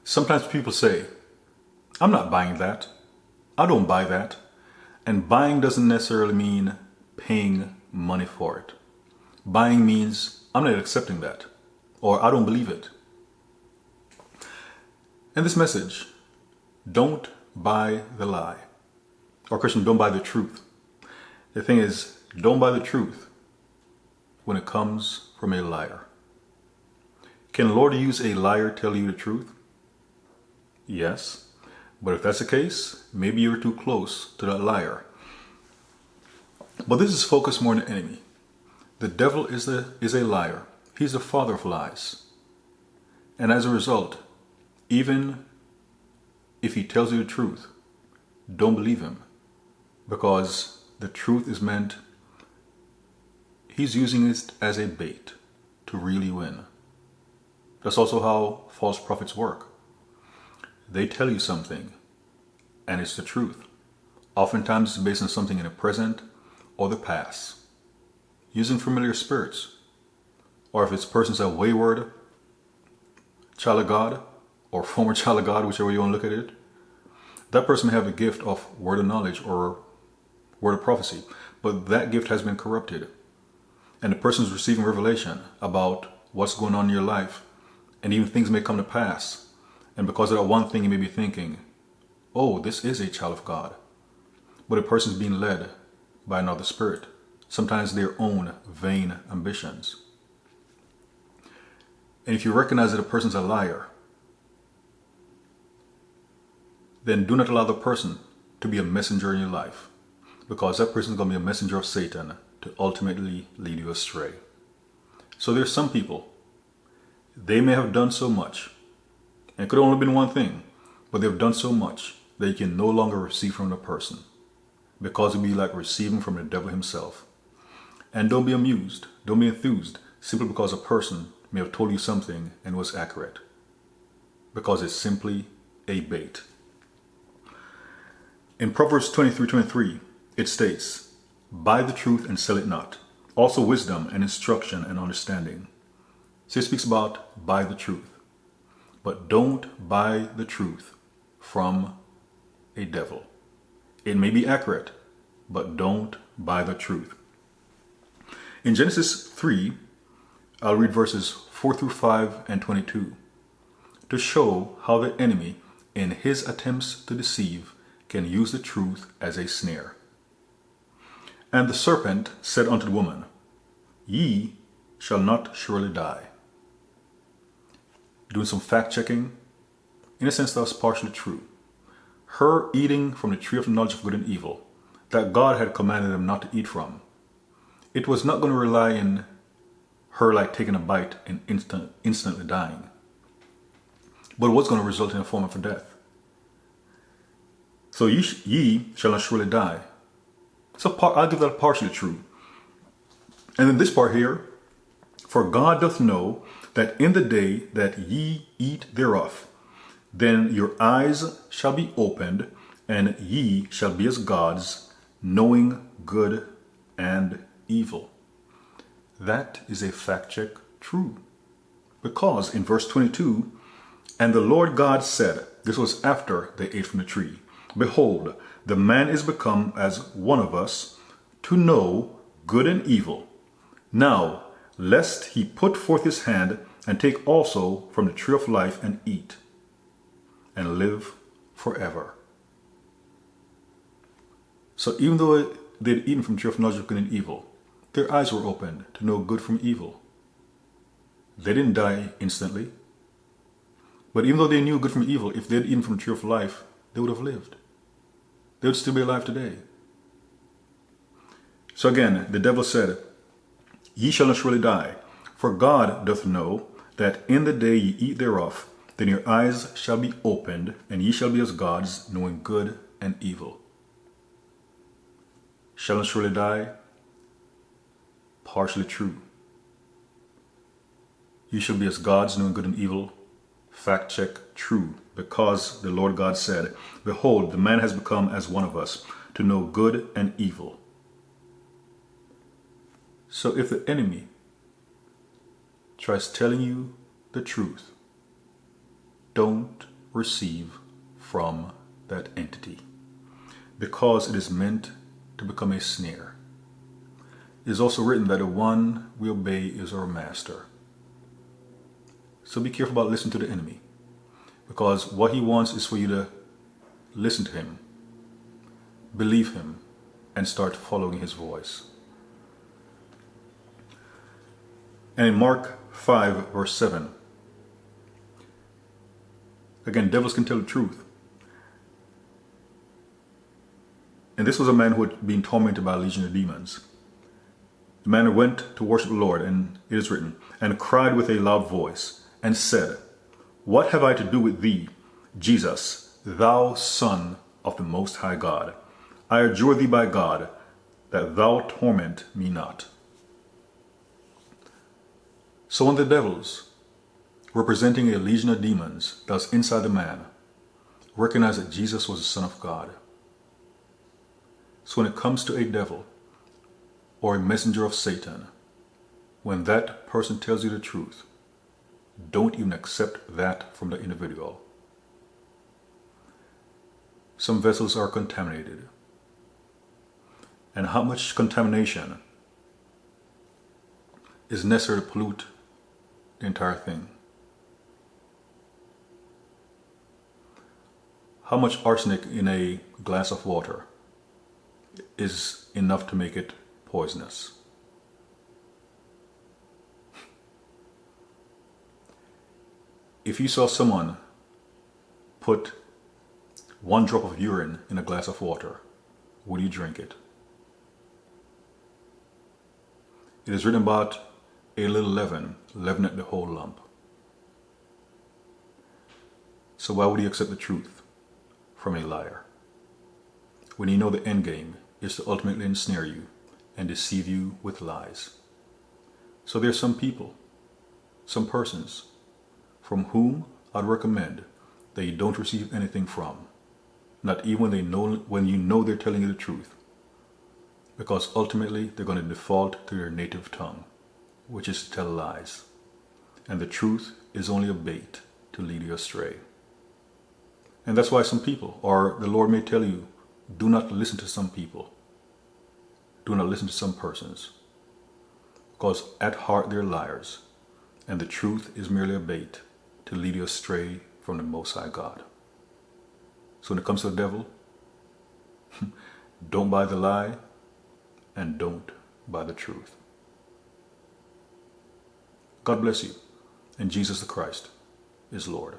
Sometimes people say, I'm not buying that. I don't buy that. And buying doesn't necessarily mean paying money for it. Buying means I'm not accepting that, or I don't believe it. And this message, don't buy the lie. Or Christian, don't buy the truth. The thing is, don't buy the truth when it comes from a liar. Can the Lord use a liar tell you the truth? Yes. But if that's the case, maybe you're too close to that liar. But this is focused more on the enemy. The devil is a liar. He's the father of lies. And as a result, even if he tells you the truth, don't believe him. Because the truth is meant, he's using it as a bait to really win. That's also how false prophets work. They tell you something, and it's the truth. Oftentimes it's based on something in the present or the past, using familiar spirits. Or if this person's a wayward child of God, or former child of God, whichever you want to look at it, that person may have a gift of word of knowledge or word of prophecy, but that gift has been corrupted. And the person is receiving revelation about what's going on in your life, and even things may come to pass. And because of that one thing, you may be thinking, oh, this is a child of God. But a person is being led by another spirit, sometimes their own vain ambitions. And if you recognize that a person's a liar, then do not allow the person to be a messenger in your life, because that person is going to be a messenger of Satan to ultimately lead you astray. So there's some people, they may have done so much, and it could have only been one thing, but they've done so much that you can no longer receive from the person, because it would be like receiving from the devil himself. And don't be amused, don't be enthused, simply because a person may have told you something and was accurate, because it's simply a bait. In Proverbs 23:23, it states, buy the truth and sell it not. Also wisdom and instruction and understanding. So it speaks about buy the truth. But don't buy the truth from a devil. It may be accurate, but don't buy the truth. In Genesis 3, I'll read verses 4 through 5 and 22 to show how the enemy, in his attempts to deceive, can use the truth as a snare. And the serpent said unto the woman, ye shall not surely die. Doing some fact checking, in a sense that was partially true. Her eating from the tree of the knowledge of good and evil, that God had commanded them not to eat from, it was not going to rely on her like taking a bite and instantly dying, but it was going to result in a form of death. So ye shall not surely die. So I'll give that partially true. And then this part here, for God doth know that in the day that ye eat thereof, then your eyes shall be opened, and ye shall be as gods, knowing good and evil. That is a fact check true. Because in verse 22, and the Lord God said, this was after they ate from the tree, behold, the man is become as one of us, to know good and evil. Now, lest he put forth his hand and take also from the tree of life and eat, and live forever. So even though they'd eaten from the tree of knowledge of good and evil, their eyes were opened to know good from evil. They didn't die instantly. But even though they knew good from evil, if they'd eaten from the tree of life, they would have lived. They would still be alive today. So again, the devil said, ye shall not surely die, for God doth know that in the day ye eat thereof, then your eyes shall be opened, and ye shall be as gods, knowing good and evil. Shall not surely die? Partially true. You shall be as gods, knowing good and evil. Fact check true, because the Lord God said, behold, the man has become as one of us, to know good and evil. So if the enemy tries telling you the truth, don't receive from that entity, because it is meant to become a snare. It is also written that the one we obey is our master. So be careful about listening to the enemy, because what he wants is for you to listen to him, believe him, and start following his voice. And in Mark 5, verse 7, again, devils can tell the truth. And this was a man who had been tormented by a legion of demons. The man went to worship the Lord, and it is written, and cried with a loud voice, and said, What have I to do with thee, Jesus, thou Son of the Most High God? I adjure thee by God, that thou torment me not. So when the devils, representing a legion of demons that was inside the man, recognized that Jesus was the Son of God. So when it comes to a devil or a messenger of Satan, when that person tells you the truth, don't even accept that from the individual. Some vessels are contaminated. And how much contamination is necessary to pollute the entire thing? How much arsenic in a glass of water is enough to make it poisonous? If you saw someone put 1 drop of urine in a glass of water, would you drink it? It is written about a little leaven, leaveneth the whole lump. So why would you accept the truth from a liar, when you know the end game is to ultimately ensnare you and deceive you with lies? So there are some people, some persons, from whom I'd recommend that you don't receive anything from, not even when you know they're telling you the truth, because ultimately they're going to default to their native tongue, which is to tell lies, and the truth is only a bait to lead you astray. And that's why some people, or the Lord may tell you, do not listen to some people, do not listen to some persons, because at heart they're liars, and the truth is merely a bait to lead you astray from the Most High God. So when it comes to the devil, don't buy the lie, and don't buy the truth. God bless you, and Jesus the Christ is Lord.